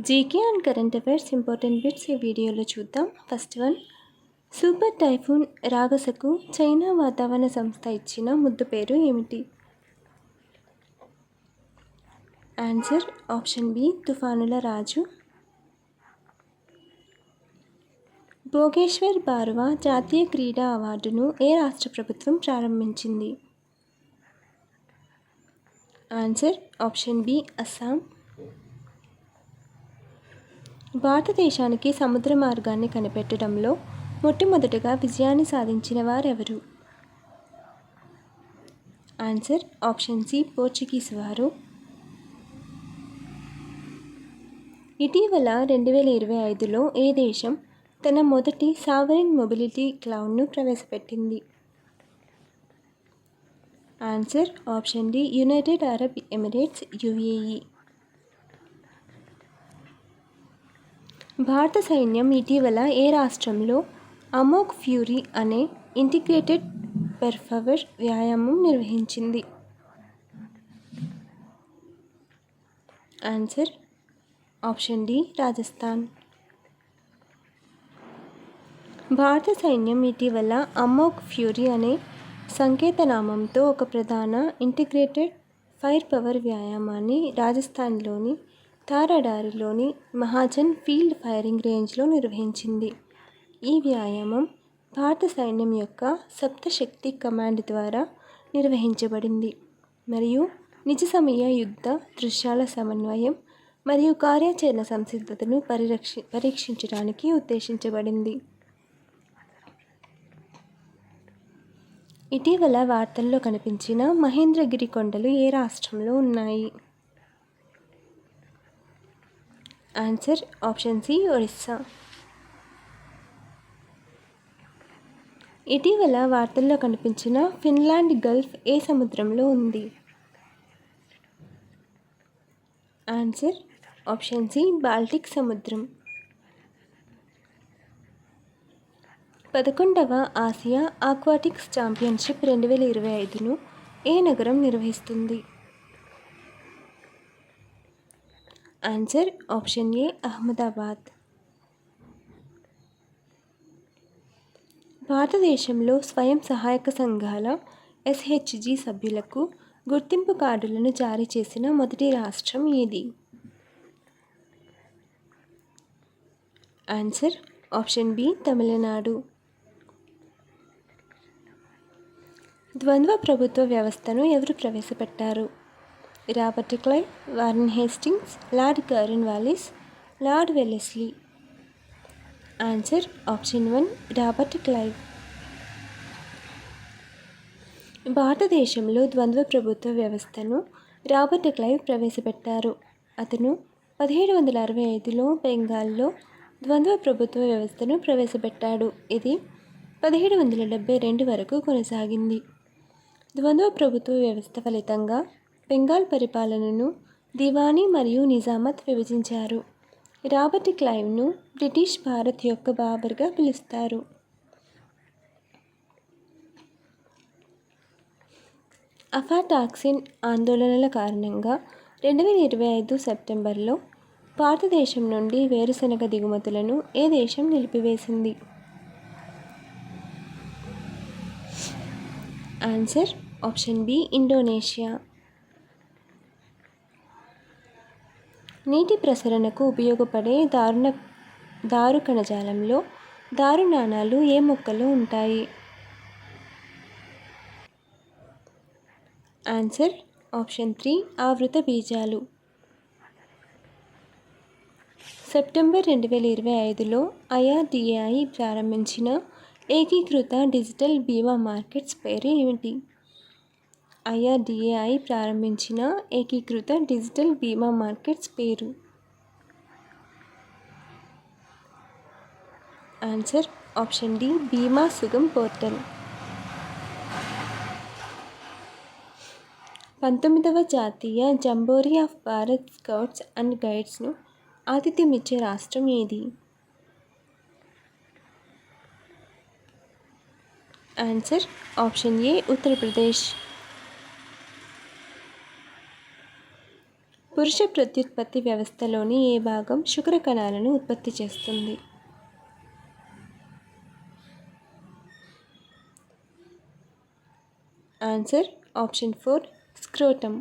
GK and current affairs important bits ఈ వీడియోలో చూద్దాం. ఫస్ట్ వన్, సూపర్ టైఫూన్ రాగసకు చైనా వాతావరణ సంస్థ ఇచ్చిన ముద్దు పేరు ఏమిటి? ఆన్సర్ ఆప్షన్ బి, తుఫానుల రాజు. భోగేశ్వర్ బారువా జాతీయ క్రీడా అవార్డును ఏ రాష్ట్ర ప్రభుత్వం ప్రారంభించింది? Answer option B, Assam. భారతదేశానికి సముద్ర మార్గాన్ని కనిపెట్టడంలో మొట్టమొదటగా విజయాన్ని సాధించిన వారెవరు? ఆన్సర్ ఆప్షన్ సి, పోర్చుగీస్ వారు. ఇటీవల 2025లో ఏ దేశం తన మొదటి సావరిన్ మొబిలిటీ క్లౌడ్ను ప్రవేశపెట్టింది? Answer option D, United Arab Emirates UAE. భారత సైన్యం ఇటీవల ఏ రాష్ట్రంలో అమోఘ్ ఫ్యూరీ అనే ఇంటిగ్రేటెడ్ పెర్ఫవర్ వ్యాయామం నిర్వహించింది? Answer option D, Rajasthan. భారత సైన్యం ఇటీవల అమోఘ్ ఫ్యూరీ అనే సంకేతనామంతో ఒక ప్రధాన ఇంటిగ్రేటెడ్ ఫైర్ పవర్ వ్యాయామాన్ని రాజస్థాన్లోని తారాడారిలోని మహాజన్ ఫీల్డ్ ఫైరింగ్ రేంజ్లో నిర్వహించింది. ఈ వ్యాయామం భారత సైన్యం యొక్క సప్తశక్తి కమాండ్ ద్వారా నిర్వహించబడింది మరియు నిజ సమయ యుద్ధ దృశ్యాల సమన్వయం మరియు కార్యాచరణ సంసిద్ధతను పరీక్షించడానికి ఉద్దేశించబడింది. ఇటీవల వార్తల్లో కనిపించిన మహేంద్రగిరి కొండలు ఏ రాష్ట్రంలో ఉన్నాయి? Answer option C, Orissa. ఇటీవల వార్తల్లో కనిపించిన ఫిన్లాండ్ గల్ఫ్ ఏ సముద్రంలో ఉంది? ఆన్సర్ ఆప్షన్ సి, బాల్టిక్ సముద్రం. 11వ ఆసియా ఆక్వాటిక్స్ ఛాంపియన్షిప్ 2025ను ఏ నగరం నిర్వహిస్తుంది? ఆన్సర్ ఆప్షన్ ఏ, అహ్మదాబాద్. భారతదేశంలో స్వయం సహాయక సంఘాల ఎస్హెచ్జి సభ్యులకు గుర్తింపు కార్డులను జారీ చేసిన మొదటి రాష్ట్రం ఏది? Answer option B, Tamil Nadu. ద్వంద్వ ప్రభుత్వ వ్యవస్థను ఎవరు ప్రవేశపెట్టారు? Robert Clive, Warren Hastings, Lord Cornwallis, Lord Wellesley. Answer option 1, Robert Clive. భారతదేశంలో ద్వంద్వ ప్రభుత్వ వ్యవస్థను రాబర్ట్ క్లైవ్ ప్రవేశపెట్టారు. అతను 1765లో బెంగాల్లో ద్వంద్వ ప్రభుత్వ వ్యవస్థను ప్రవేశపెట్టాడు. ఇది 1772 వరకు కొనసాగింది. ద్వంద్వ ప్రభుత్వ వ్యవస్థ ఫలితంగా బెంగాల్ పరిపాలనను దివానీ మరియు నిజామత్ విభజించారు. రాబర్ట్ క్లైవ్ను బ్రిటిష్ భారత్ యొక్క బాబర్గా పిలుస్తారు. అఫాటాక్సిన్ ఆందోళనల కారణంగా 2025 సెప్టెంబర్లో భారతదేశం నుండి వేరుశనగ దిగుమతులను ఏ దేశం నిలిపివేసింది? Answer option B, Indonesia. నీటి ప్రసరణకు ఉపయోగపడే దారు కణజాలంలో దారునాణాలు ఏ మొక్కలో ఉంటాయి? ఆన్సర్ ఆప్షన్ 3, ఆవృత బీజాలు. సెప్టెంబర్ 2025లో ఐఆర్డీఏఐ ప్రారంభించిన ఏకీకృత డిజిటల్ బీమా మార్కెట్స్ పేరు ఏమిటి? ఐఆర్డీఏఐ ప్రారంభించిన ఏకీకృత డిజిటల్ బీమా మార్కెట్స్ పేరు? ఆన్సర్ ఆప్షన్ డి, బీమా సుగమ్ పోర్టల్. 19వ జాతీయ జంబోరీ ఆఫ్ భారత్ స్కౌట్స్ అండ్ గైడ్స్ను ఆతిథ్యమిచ్చే రాష్ట్రం ఏది? ఆన్సర్ ఆప్షన్ ఏ, ఉత్తరప్రదేశ్. పురుష ప్రత్యుత్పత్తి వ్యవస్థలోని ఏ భాగం శుక్ర కణాలను ఉత్పత్తి చేస్తుంది? Answer option 4 scrotum.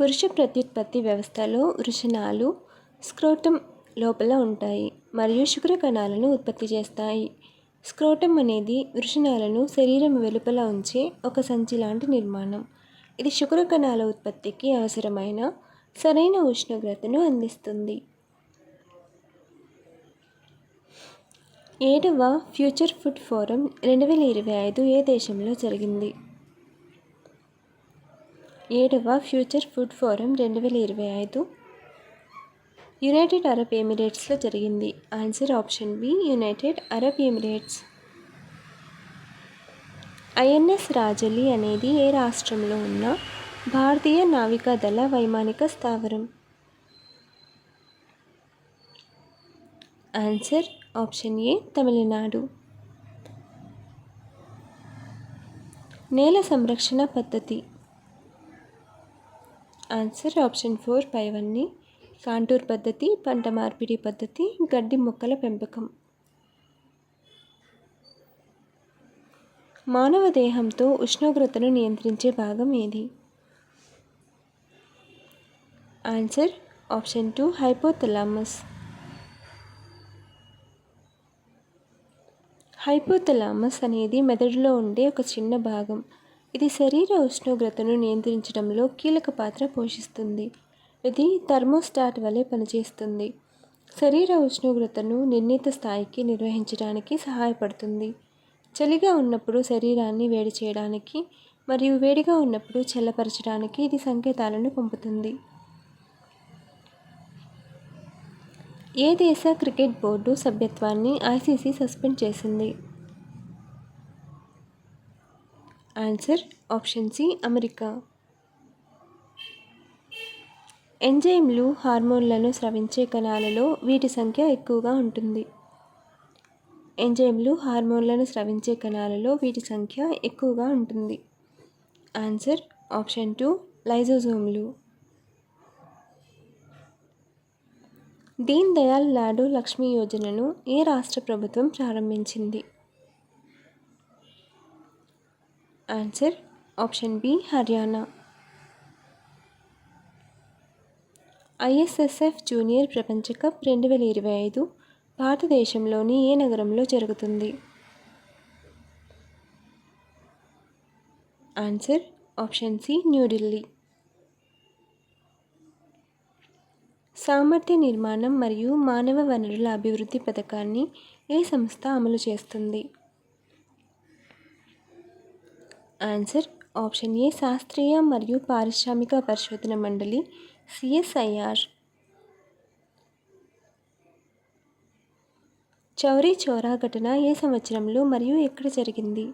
పురుష ప్రత్యుత్పత్తి వ్యవస్థలో వృషణాలు స్క్రోటమ్ లోపల ఉంటాయి మరియు శుక్ర కణాలను ఉత్పత్తి చేస్తాయి. స్క్రోటమ్ అనేది వృషణాలను శరీరం వెలుపల ఉంచే ఒక సంచి లాంటి నిర్మాణం. ఇది శుక్ర కణాల ఉత్పత్తికి అవసరమైన సరైన ఉష్ణోగ్రతను అందిస్తుంది. 7వ ఫ్యూచర్ ఫుడ్ ఫోరం 2025 ఏ దేశంలో జరిగింది? 7వ future food forum 2025 United Arab ఎమిరేట్స్లో జరిగింది. Answer option B United Arab Emirates. INS Rajali అనేది ఏ రాష్ట్రంలో ఉన్న భారతీయ నావికాదళ వైమానిక స్థావరం? Answer option A Tamil Nadu. నేల సంరక్షణ పద్ధతి? ఆన్సర్ ఆప్షన్ 4 పైవన్నీ. కాంటూర్ పద్ధతి, పంట మార్పిడి పద్ధతి, గడ్డి మొక్కల పెంపకం. మానవ దేహంతో ఉష్ణోగ్రతను నియంత్రించే భాగం ఏది? Answer option 2 hypothalamus. హైపోథలామస్ అనేది మెదడులో ఉండే ఒక చిన్న భాగం. ఇది శరీర ఉష్ణోగ్రతను నియంత్రించడంలో కీలక పాత్ర పోషిస్తుంది. ఇది థర్మోస్టాట్ వలె పనిచేస్తుంది. శరీర ఉష్ణోగ్రతను నిర్ణీత స్థాయికి నిర్వహించడానికి సహాయపడుతుంది. చలిగా ఉన్నప్పుడు శరీరాన్ని వేడి చేయడానికి మరియు వేడిగా ఉన్నప్పుడు చల్లపరచడానికి ఇది సంకేతాలను పంపుతుంది. ఏ దేశ క్రికెట్ బోర్డు సభ్యత్వాన్ని ఐసీసీ సస్పెండ్ చేసింది? Answer option C America. ఎంజైమ్లు హార్మోన్లను స్రవించే కణాలలో వీటి సంఖ్య ఎక్కువగా ఉంటుంది. ఎంజైమ్లు హార్మోన్లను స్రవించే కణాలలో వీటి సంఖ్య ఎక్కువగా ఉంటుంది. ఆన్సర్ ఆప్షన్ 2 లైజోజోమ్లు. దీన్ దయాళ్ నాడు లక్ష్మీ యోజనను ఏ రాష్ట్ర ప్రభుత్వం ప్రారంభించింది? Answer option B Haryana. ISSF junior ప్రపంచ కప్ 2025 భారతదేశంలోని ఏ నగరంలో జరుగుతుంది? Answer option C New Delhi. సామర్థ్య నిర్మాణం మరియు మానవ వనరుల అభివృద్ధి పథకాన్ని ఏ సంస్థ అమలు చేస్తుంది? ఆన్సర్ ఆప్షన్ ఏ శాస్త్రీయ మరియు పారిశ్రామిక పరిశోధన మండలి సిఎస్ఐఆర్. చౌరీ చౌరా ఘటన ఏ సంవత్సరంలో మరియు ఎక్కడ జరిగింది?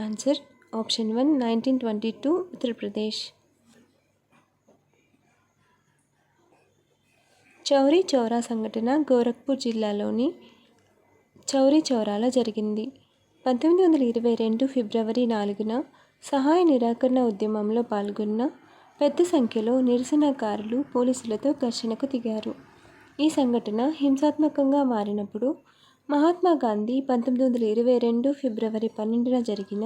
Answer option 1 1922 Uttar Pradesh. చౌరీ చౌరా సంఘటన గోరఖ్పూర్ జిల్లాలోని చౌరీ చౌరాలో జరిగింది. 1922 ఫిబ్రవరి 4న సహాయ నిరాకరణ ఉద్యమంలో పాల్గొన్న పెద్ద సంఖ్యలో నిరసనకారులు పోలీసులతో ఘర్షణకు దిగారు. ఈ సంఘటన హింసాత్మకంగా మారినప్పుడు మహాత్మా గాంధీ 1922 ఫిబ్రవరి 12న జరిగిన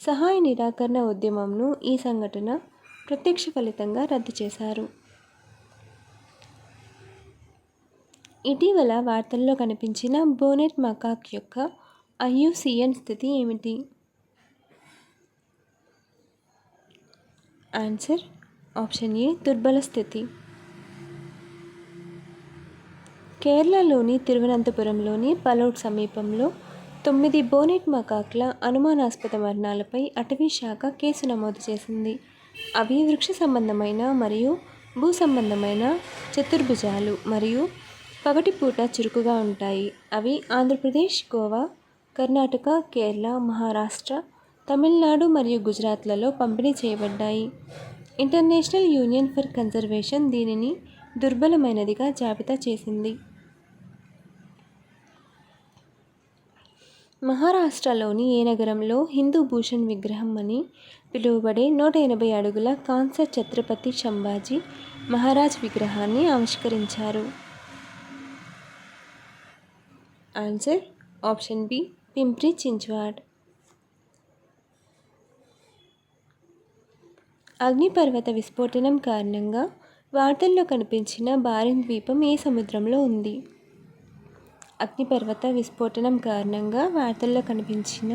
సహాయ నిరాకరణ ఉద్యమంను ఈ సంఘటన ప్రత్యక్ష ఫలితంగా రద్దు చేశారు. ఇటీవల వార్తల్లో కనిపించిన బోనెట్ మకాక్ యొక్క ఐయుసిఎన్ స్థితి ఏమిటి? ఆన్సర్ ఆప్షన్ ఏ దుర్బల స్థితి. కేరళలోని తిరువనంతపురంలోని పలౌడ్ సమీపంలో 9 బోనెట్ మకాక్ల అనుమానాస్పద మరణాలపై అటవీ శాఖ కేసు నమోదు చేసింది. అవి వృక్ష సంబంధమైన మరియు భూ సంబంధమైన చతుర్భుజాలు మరియు పగటిపూట చురుకుగా ఉంటాయి. అవి ఆంధ్రప్రదేశ్, గోవా, కర్ణాటక, కేరళ, మహారాష్ట్ర, తమిళనాడు మరియు గుజరాత్లలో పంపిణీ చేయబడ్డాయి. ఇంటర్నేషనల్ యూనియన్ ఫర్ కన్జర్వేషన్ దీనిని దుర్బలమైనదిగా జాబితా చేసింది. మహారాష్ట్రలోని ఏ నగరంలో హిందూ భూషణ్ విగ్రహం అని పిలువబడే 180 అడుగుల కాన్సర్ ఛత్రపతి సంభాజీ మహారాజ్ విగ్రహాన్ని ఆవిష్కరించారు? Answer option B Pimpri Chinchwad. అగ్నిపర్వత విస్ఫోటనం కారణంగా వార్తల్లో కనిపించిన బారెన్ ద్వీపం ఏ సముద్రంలో ఉంది? అగ్నిపర్వత విస్ఫోటనం కారణంగా వార్తల్లో కనిపించిన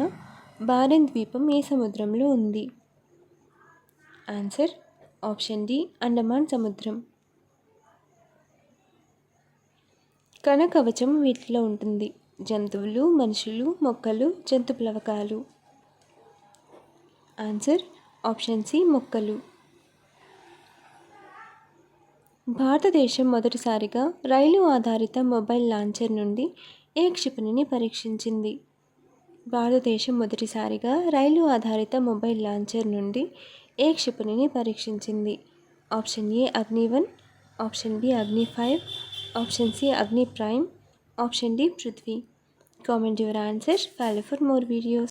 బారెన్ ద్వీపం ఏ సముద్రంలో ఉంది? ఆన్సర్ ఆప్షన్ డి అండమాన్ సముద్రం. కణకవచం వీటిలో ఉంటుంది: జంతువులు, మనుషులు, మొక్కలు, జంతు ప్లవకాలు. ఆన్సర్ ఆప్షన్ సి మొక్కలు. భారతదేశం మొదటిసారిగా రైలు ఆధారిత మొబైల్ లాంచర్ నుండి ఏ క్షిపణిని పరీక్షించింది? భారతదేశం మొదటిసారిగా రైలు ఆధారిత మొబైల్ లాంచర్ నుండి ఏ క్షిపణిని పరీక్షించింది? Option A Agni one, option B Agni five, option C Agni Prime, option D Prithvi. Comment your answer. Follow for more videos.